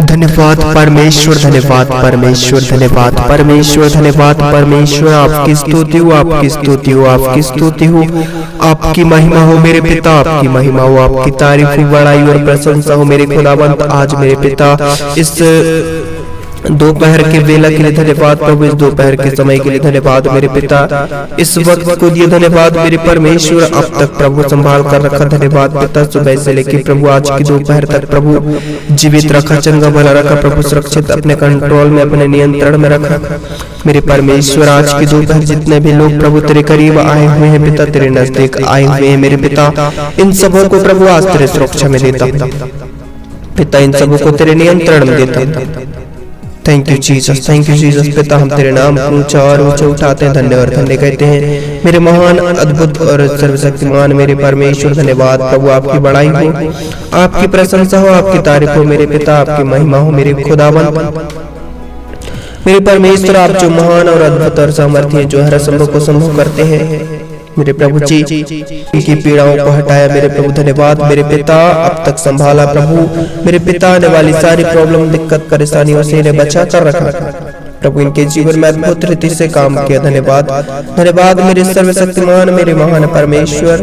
धन्यवाद परमेश्वर, धन्यवाद परमेश्वर, धन्यवाद परमेश्वर, धन्यवाद परमेश्वर। आपकी स्तुति हो, आपकी स्तुति हो, आपकी स्तुति हो, आपकी महिमा हो मेरे पिता, आपकी महिमा हो, आपकी तारीफ हो, बड़ाई और प्रशंसा हो मेरे खुदावंत। आज मेरे पिता इस दोपहर के वेला के लिए धन्यवाद प्रभु, इस दोपहर के समय के लिए धन्यवाद मेरे पिता, इस वक्त को दिए धन्यवाद मेरे परमेश्वर। अब तक प्रभु संभाल कर रखा, धन्यवाद पिता। सुबह से लेकर प्रभु आज की दोपहर तक प्रभु जीवित रखा, चंगा भला रखा प्रभु, सुरक्षित अपने कंट्रोल में, अपने नियंत्रण में रखा मेरे परमेश्वर। आज की दोपहर जितने भी लोग प्रभु तेरे करीब आए हुए हैं पिता, तेरे नजदीक आए हुए हैं मेरे पिता, इन सबों को प्रभु आज तेरे सुरक्षा में देता पिता, इन सबों को तेरे नियंत्रण में देता। Thank you Jesus, thank you Jesus पिता। हम तेरे नाम ऊंचा और ऊंचा उठाते हैं, धन्य और धन्य कहते हैं मेरे महान, अद्भुत और सर्वशक्तिमान मेरे परमेश्वर। धन्यवाद प्रभु, आपकी बड़ाई हो, आपकी प्रशंसा हो, आपकी तारीफ हो मेरे पिता, आपकी महिमा हो मेरे खुदावंत मेरे परमेश्वर। आप जो महान और अद्भुत और सामर्थ्य हैं, जो हर असंभव को संभव करते हैं मेरे प्रभु जी, इनकी पीड़ाओं को हटाया मेरे प्रभु। धन्यवाद मेरे पिता, अब तक संभाला प्रभु मेरे पिता, आने वाली सारी प्रॉब्लम, दिक्कत, परेशानियों से इन्हें बचा कर रखा प्रभु, इनके जीवन में अद्भुत रीति से काम किया। धन्यवाद, धन्यवाद मेरे सर्वशक्तिमान मेरे महान परमेश्वर।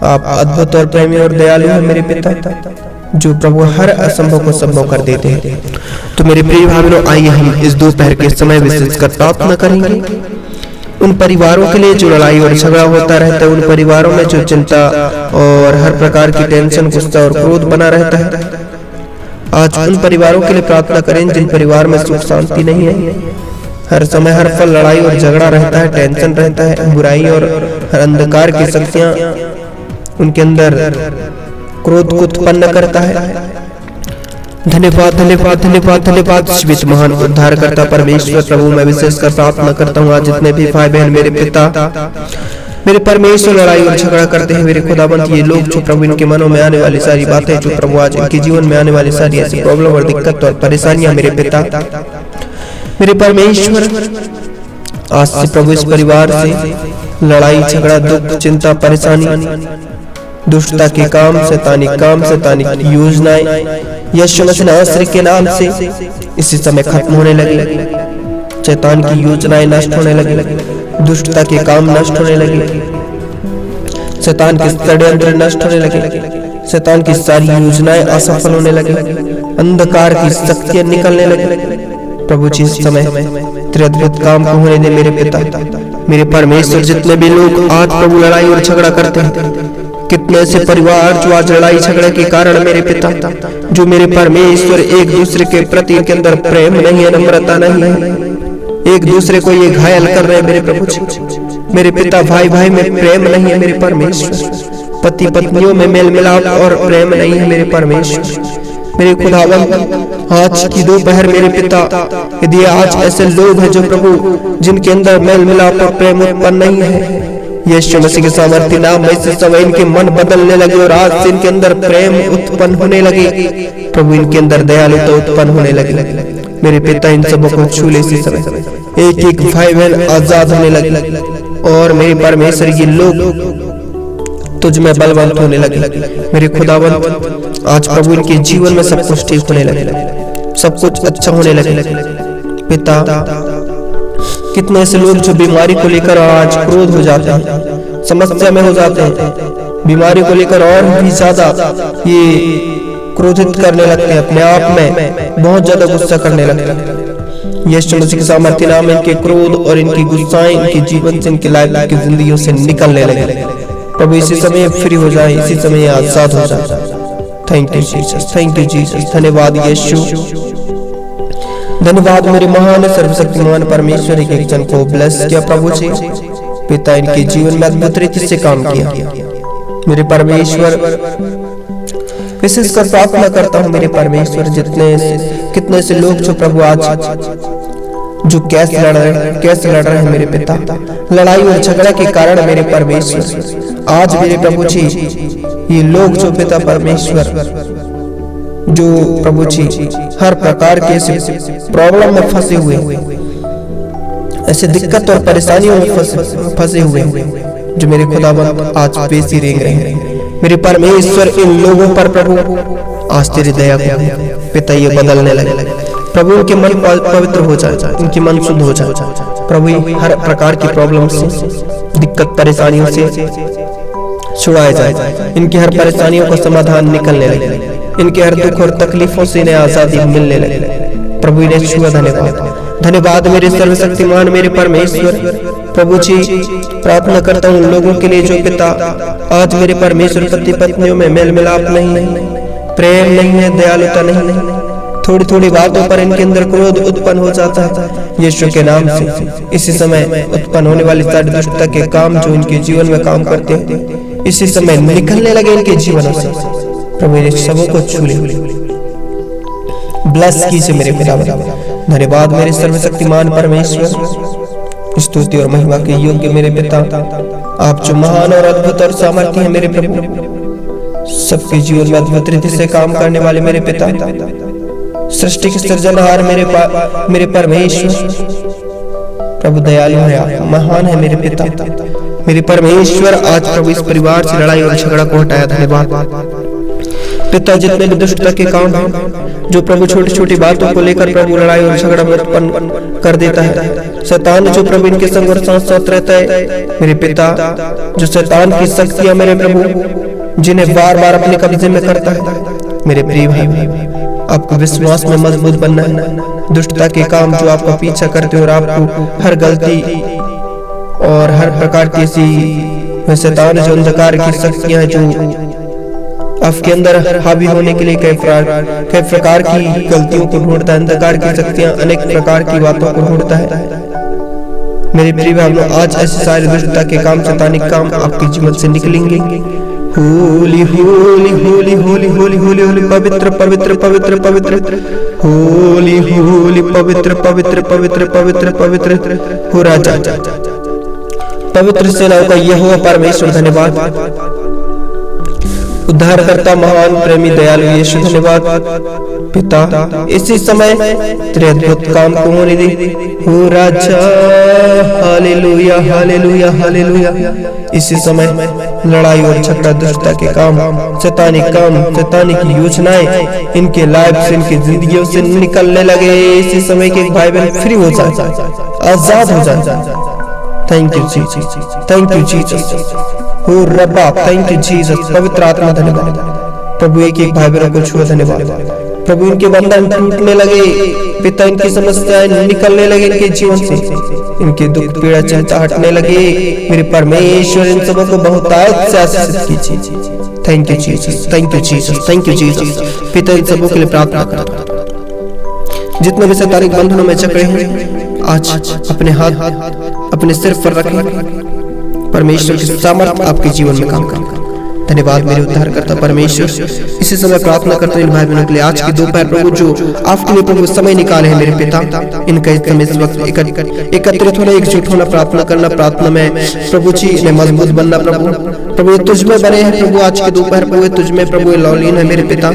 आप अद्भुत और प्रेमी और दयालु हैं मेरे पिता, जो प्रभु हर असंभव को संभव कर देते हैं। तो मेरे प्रिय भाइयों, आइए हम इस दोपहर के समय विशेष कर प्रार्थना करेंगे उन परिवारों के लिए जो लड़ाई और झगड़ा होता रहता है, उन परिवारों में जो चिंता और हर प्रकार की टेंशन, गुस्सा और क्रोध बना रहता है। आज उन परिवारों के लिए प्रार्थना करें जिन परिवार में सुख शांति नहीं है, हर समय हर पल लड़ाई और झगड़ा रहता है, टेंशन रहता है, बुराई और हर अंधकार की शक्तियां उनके अंदर क्रोध को उत्पन्न करता है। धन्यवाद, धन्यवाद, धन्यवाद, धन्यवाद जीवित महान उद्धारकर्ता परमेश्वर प्रभु, मैं विशेष कर प्रार्थना करता हूँ आज जितने भी भाई बहन मेरे पिता मेरे परमेश्वर लड़ाई और झगड़ा करते हैं मेरे खुदाबंद, ये लोग जो प्रभु इनके मनों में आने वाली सारी बातें, जो प्रभु आज इनके जीवन में आने वाली सारी ऐसी प्रॉब्लम और दिक्कत और परेशानियां मेरे पिता मेरे परमेश्वर, आज से प्रभु इस परिवार से लड़ाई झगड़ा, दुख, चिंता, परेशानी, दुष्टता के काम, शैतानी की योजनाएं यीशु मसीह नासरी के नाम से इसी समय खत्म होने लगे। शैतान की योजनाएं नष्ट होने लगी, दुष्टता के काम नष्ट होने लगे, शैतान के षड्यंत्र नष्ट होने लगे, शैतान की सारी योजनाएं असफल होने लगी, अंधकार की शक्तियां निकलने लगी। प्रभु जी इस समय तेरे अद्भुत काम को होने दे मेरे पिता मेरे परमेश्वर। जितने भी लोग आज प्रभु लड़ाई और झगड़ा करते हैं, कितने ऐसे परिवार जो आज लड़ाई झगड़े के कारण मेरे पिता, जो मेरे परमेश्वर एक दूसरे के प्रति के अंदर प्रेम नहीं है, नम्रता नहीं है, एक दूसरे को ये घायल कर रहे हैं मेरे प्रभु मेरे पिता। भाई भाई में प्रेम नहीं है मेरे परमेश्वर, पति पत्नियों में मेल मिलाप और प्रेम नहीं है मेरे परमेश्वर मेरे खुदावंत। आज की दोपहर मेरे पिता, यदि आज ऐसे लोग हैं जो प्रभु जिनके अंदर मेल मिलाप और प्रेम उत्पन्न नहीं है, यीशु मसीह के सामर्थ्य नाम में से समय इनके मन बदलने लगे और आज से इनके अंदर प्रेम उत्पन्न होने लगे प्रभु, इनके अंदर दयालुता उत्पन्न होने लगे मेरे पिता। इन सबों को छू ले इसी समय, एक एक भाई बहन आजाद होने लगे और मेरे परमेश्वर ये लोग तुझ में बलवंत होने लगे मेरे खुदावंत। आज प्रभु इनके जीवन में सब कुछ ठीक होने लगे, सब कुछ अच्छा होने लगे पिता। कितने ऐसे लोग जो बीमारी को लेकर आज क्रोध हो जाते हैं, समस्या में हो जाते हैं, बीमारी को लेकर और भी ज्यादा ये क्रोधित करने लगते हैं, अपने आप में बहुत ज्यादा गुस्सा करने लगते हैं। यीशु मसीह के सामर्थ्य नाम में इनके क्रोध और इनकी गुस्साएं इनके जीवन से, इनकी लाइफ की जिंदगियों से निकलने लगे प्रभु। इसी समय फ्री हो जाए, इसी समय आजाद हो जाए। Thank you Jesus, thank you Jesus. धन्यवाद यीशु, धन्यवाद मेरे महान सर्वशक्तिमान परमेश्वर। एक जन को ब्लेस किया प्रभु जी पिता, इनके जीवन में अद्भुत रीति से काम किया मेरे परमेश्वर। विशेष कर प्रार्थना करता हूँ मेरे परमेश्वर, कितने से लोग जो प्रभु आज जो कैसे लड़ रहे हैं मेरे पिता, लड़ाई और झगड़ा के कारण मेरे परमेश्वर। आज मेरे प्रभु जी ये लोग जो पिता परमेश्वर, जो प्रभु जी हर प्रकार के ऐसे प्रॉब्लम में फंसे हुए, ऐसे दिक्कत और परेशानियों में फंसे हुए, जो मेरे खुदावंत आज बेसी रेंग रहे हैं मेरे परमेश्वर इन लोगों पर प्रभु आज तेरी दया को पिता ये बदलने लगे। प्रभु इनके मन पवित्र हो जाए, इनके मन शुद्ध हो जाए। प्रभु हर प्रकार की प्रॉब्लम से, दिक्कत परेशानियों से छुड़ाया जाए। इनकी हर परेशानियों का समाधान निकलने लगे, इनके हर दुख और तकलीफों से इन्हें आजादी मिलने लगे। प्रभु इन्हें छुआ। धन्यवाद, धन्यवाद मेरे सर्वशक्तिमान मेरे परमेश्वर। प्रभु जी प्रार्थना करता हूँ उन लोगों के लिए जो पिता आज मेरे परमेश्वर पति पत्नियों में मेल मिलाप नहीं है, प्रेम नहीं है, दयालुता नहीं है, थोड़ी थोड़ी बातों पर इनके अंदर क्रोध उत्पन्न हो जाता है। यीशु के नाम से इसी समय उत्पन्न होने वाली सारी दुष्टता के काम जो इनके जीवन में काम करते हैं इसी समय निकलने लगे इनके जीवनों से। प्रभु इन सबों को छू ले, ब्लेस कीजिए मेरे पिता। धन्यवाद मेरे सर्वशक्तिमान परमेश्वर। स्तुति और महिमा के योग्य मेरे पिता, आप जो महान और अद्भुत और सामर्थ्य हैं मेरे प्रभु, सबके जीवन में अद्भुत रीति से काम करने वाले मेरे पिता, सृष्टि के सृजनहार मेरे परमेश्वर। प्रभु दयालु है आप, महान है मेरे पिता, मेरे परमेश्वर। आज प्रभु इस परिवार से लड़ाई और झगड़ा को हटाया। धन्यवाद पिता, जितने भी दुष्टता के काम हैं जो प्रभु छोटी छोटी बातों को लेकर प्रभु लड़ाई और झगड़ा उत्पन्न कर देता है, शैतान जो प्रभु इनके संग और साथ साथ रहता है मेरे पिता, जो शैतान की शक्तियां मेरे प्रभु जिन्हें बार बार अपने कब्जे में करता है मेरे प्रिय भाई, आपको विश्वास में मजबूत बनना है। दुष्टता के काम जो आपका पीछा करते और आपको हर गलती और हर प्रकार की ऐसी शैतान जो अंधकार की शक्तियां जो आपके अंदर हावी होने के लिए कई प्रकार की गलतियों को ढूंढता है, अंधकार की शक्तियां अनेक प्रकार की बातों को ढूंढता है मेरे प्रिय भाइयों। आज ऐसे सारे दुष्टता के काम, शैतानिक काम आपके जीवन से निकलेंगे। होली होली होली होली होली होली होली, पवित्र पवित्र पवित्र पवित्र, होली होली पवित्र पवित्र पवित्र पवित्र पवित्र हो राजा, पवित्र सेनाओं का यहोवा परमेश्वर। धन्यवाद उद्धारकर्ता, महान प्रेमी, दयालु यीशु। धन्यवाद पिता, इसी समय तेरे अद्भुत काम को होने दे हो राजा। Hallelujah hallelujah hallelujah. इसी समय लड़ाई और झगड़ा, दुष्टता के काम, शैतानिक काम, शैतानिक योजनाएं इनके लाइफ से, इनकी जिंदगियों से निकलने लगे। इसी समय के भाई बहन फ्री हो जाए, आजाद हो जाए। Thank you Jesus, thank you Jesus, हो रब्बा, थैंक यू जीसस। पवित्र आत्मा धन्यवाद प्रभु, एक एक भाई बहनों को छुआ। धन्यवाद प्रभु, इनके बंधन टूटने लगे पिता, इनकी समस्याएं निकलने लगे इनके जीवन से, इनके दुख पीड़ा चिंता हटने लगे मेरे परमेश्वर। इन सबों को बहुतायत से आशीषित कीजिए। Thank you Jesus, thank you Jesus, thank you Jesus. पिता इन सबों के लिए प्रार्थना करता हूं जितने भी शैतानिक बंधनों में जकड़े हैं, आज अपने हाथ अपने सिर पर रखें। परमेश्वर की सामर्थ आपके जीवन में काम करेगा। धन्यवाद मेरे उद्धारकर्ता परमेश्वर। इसी समय प्रार्थना करते हैं भाई बहनों के लिए आज की दोपहर प्रभु जो आपके लिए प्रभु समय निकाले हैं मेरे पिता, इनका इस वक्त एकत्रित होना, एकजुट होना, प्रार्थना करना, प्रार्थना में प्रभु जी ने मजबूत बनना। प्रभु ये तुझ में बने हैं प्रभु, आज की दोपहर प्रभु तुझ में प्रभु ये लौलीन है मेरे पिता।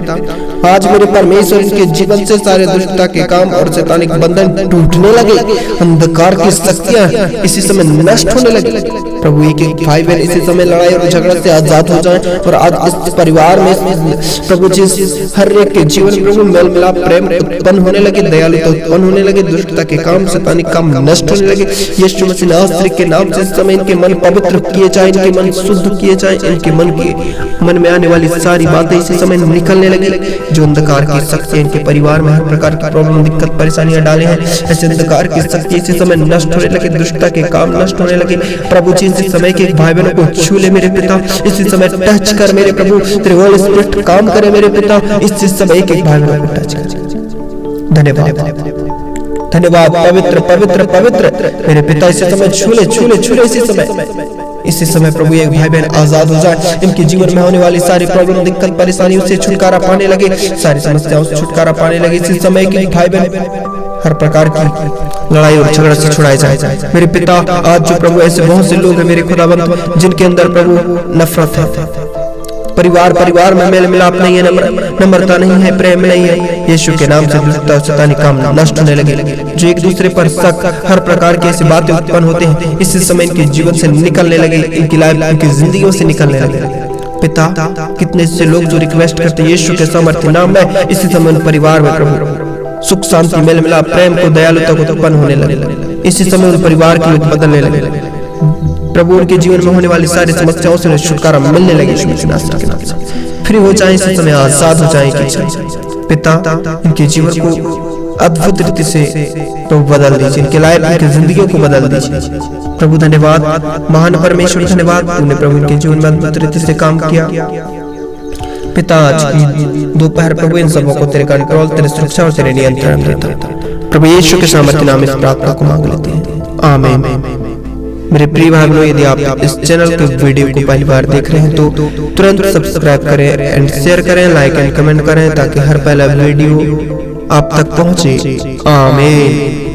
आज मेरे परमेश्वर इनके जीवन से सारे दुष्टता के काम और शैतानिक बंधन टूटने लगे, अंधकार की शक्तियां इसी समय नष्ट होने लगी प्रभु। एक एक भाई बहन इसी समय लड़ाई और झगड़ा से आजाद हो जाए और आज इस परिवार में प्रभु जी हर एक के जीवन प्रभु मेल मिलाप, प्रेम उत्पन्न होने लगे, दयालुता उत्पन्न होने लगे, दुष्टता के काम, शैतानिक काम नष्ट होने लगे। यीशु मसीह नासरी के नाम से इस समय इनके मन पवित्र किए जाए, इनके मन शुद्ध किए जाए, इनके मन में आने वाली सारी बातें इसी समय निकलने लगी। जो अंधकार की शक्ति इनके परिवार में हर प्रकार की प्रॉब्लम, दिक्कत, परेशानियां डाले हैं, ऐसे अंधकार की शक्ति इसी समय नष्ट होने लगे, दुष्टता के काम नष्ट होने लगे प्रभु जी। इसी समय के भाई बहनों को छू ले मेरे पिता, इसी समय टच कर मेरे प्रभु, तेरे होली स्पिरिट काम करे मेरे पिता, इसी समय एक एक भाई बहनों को टच कर। धन्यवाद धन्यवाद पवित्र पवित्र पवित्र मेरे पिता, इसी समय छूले छूले छूले इसी समय प्रभु एक भाई बहन आजाद हो जाए, इनके जीवन में होने वाली सारी प्रॉब्लम, दिक्कत, परेशानियों से छुटकारा पाने लगे, सारी समस्याओं से छुटकारा पाने लगे। इसी समय के भाई बहन हर प्रकार की लड़ाई और झगड़ा से छुड़ाए जाए मेरे पिता। आज जो प्रभु ऐसे बहुत से लोग हैं मेरे खुदावंत जिनके अंदर प्रभु नफरत है, परिवार में मेल मिलाप नहीं है, नम्रता नहीं है, प्रेम नहीं है, यीशु के नाम से दुष्टता और शैतानिक काम नष्ट होने लगे। जो एक दूसरे पर शक, हर प्रकार की ऐसी बातें उत्पन्न होते हैं इसी समय इनके जीवन से निकलने लगे, इनकी लाइफ, इनकी जिंदगियों से निकलने लगे। पिता, कितने से लोग जो रिक्वेस्ट करते हैं यीशु के सामर्थ्य नाम में, इसी समय उन परिवार में प्रभु सुख शांति मेल मिला प्रेम को दयालुता को उत्पन्न होने लगे। इसी समय उन परिवार के लोग बदलने लगे प्रभु। उनके जीवन में होने वाली सारी समस्याओं से छुटकारा मिलने लगी यीशु के नाम से। फ्री हो जाए इसी समय, आजाद हो जाए पिता। इनके जीवन को अद्भुत रीति से प्रभु बदल दीजिए, इनके लायक इनकी जिंदगियों को बदल दीजिए प्रभु। धन्यवाद महान परमेश्वर, धन्यवाद तूने प्रभु इनके जीवन में अद्भुत रीति से काम किया पिता। आज की दोपहर प्रभु इन सबों को तेरे कंट्रोल, तेरे सुरक्षा और तेरे नियंत्रण देता प्रभु। यीशु के सामर्थ्य नाम इस प्रार्थना को मांग लेते हैं, आमीन। मेरे प्रिय भाई बहनों, यदि आप इस चैनल के वीडियो को पहली बार देख रहे हैं तो तुरंत सब्सक्राइब करें एंड शेयर करें, लाइक एंड कमेंट करें ताकि हर पहला वीडियो आप तक पहुंचे। आमीन।